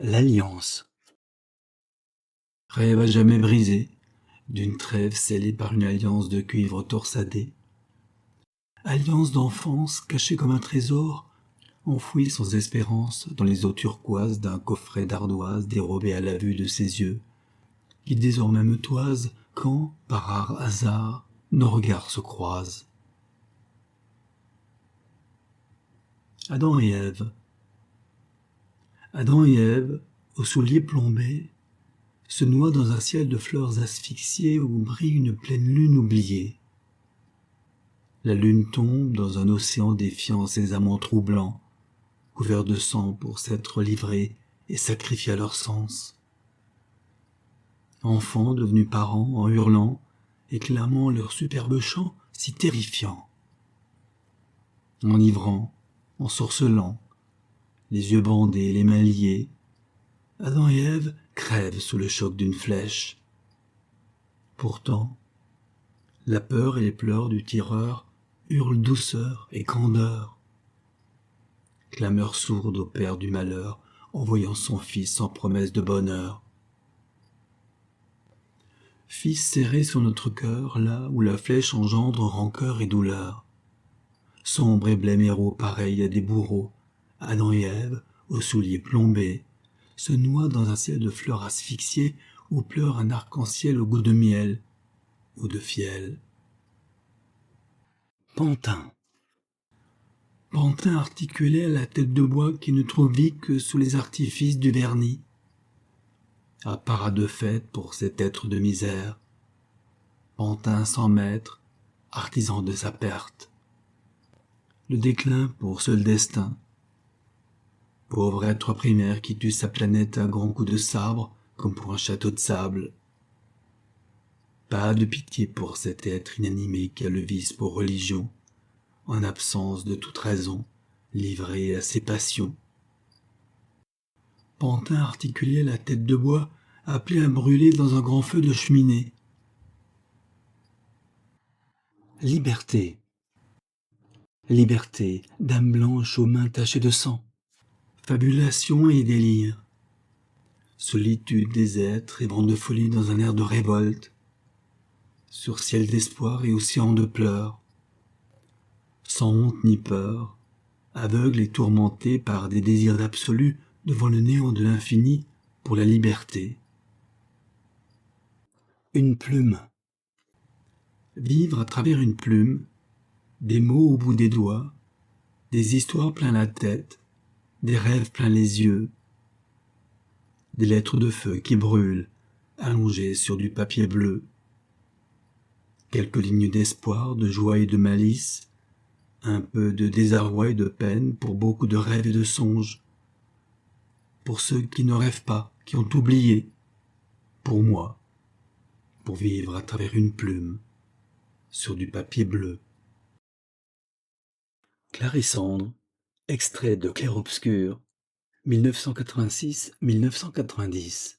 L'alliance. Rêve à jamais brisé, d'une trêve scellée par une alliance de cuivre torsadé. Alliance d'enfance cachée comme un trésor, enfouie sans espérance dans les eaux turquoises d'un coffret d'ardoise dérobé à la vue de ses yeux, qui désormais me toise quand, par rare hasard, nos regards se croisent. Adam et Ève. Adam et Ève, aux souliers plombés, se noient dans un ciel de fleurs asphyxiées où brille une pleine lune oubliée. La lune tombe dans un océan défiant ses amants troublants, couverts de sang pour s'être livrés et sacrifiés à leur sens. Enfants devenus parents en hurlant et clamant leur superbe chant si terrifiant. Enivrant, ensorcelant, les yeux bandés, les mains liées, Adam et Ève crèvent sous le choc d'une flèche. Pourtant, la peur et les pleurs du tireur hurlent douceur et candeur. Clameur sourde au père du malheur, envoyant son fils sans promesse de bonheur. Fils serré sur notre cœur, là où la flèche engendre rancœur et douleur. Sombre et blême héros pareil à des bourreaux, Adam et Ève, aux souliers plombés, se noient dans un ciel de fleurs asphyxiées où pleure un arc-en-ciel au goût de miel ou de fiel. Pantin. Pantin articulé à la tête de bois qui ne trouve vie que sous les artifices du vernis. Apparat de fête pour cet être de misère. Pantin sans maître, artisan de sa perte. Le déclin pour seul destin. Pauvre être primaire qui tue sa planète à grands coups de sabre comme pour un château de sable. Pas de pitié pour cet être inanimé qui a le vice pour religion, en absence de toute raison, livré à ses passions. Pantin articulé à la tête de bois, appelé à brûler dans un grand feu de cheminée. Liberté. Liberté, dame blanche aux mains tachées de sang. Fabulation et délire. Solitude des êtres et vent de folie dans un air de révolte. Sur ciel d'espoir et océan de pleurs. Sans honte ni peur, aveugle et tourmenté par des désirs d'absolu devant le néant de l'infini pour la liberté. Une plume. Vivre à travers une plume, des mots au bout des doigts, des histoires plein la tête, des rêves plein les yeux, des lettres de feu qui brûlent, allongées sur du papier bleu. Quelques lignes d'espoir, de joie et de malice, un peu de désarroi et de peine pour beaucoup de rêves et de songes. Pour ceux qui ne rêvent pas, qui ont oublié. Pour moi, pour vivre à travers une plume, sur du papier bleu. Clarissandre, extrait de Clair-Obscur, 1986-1990.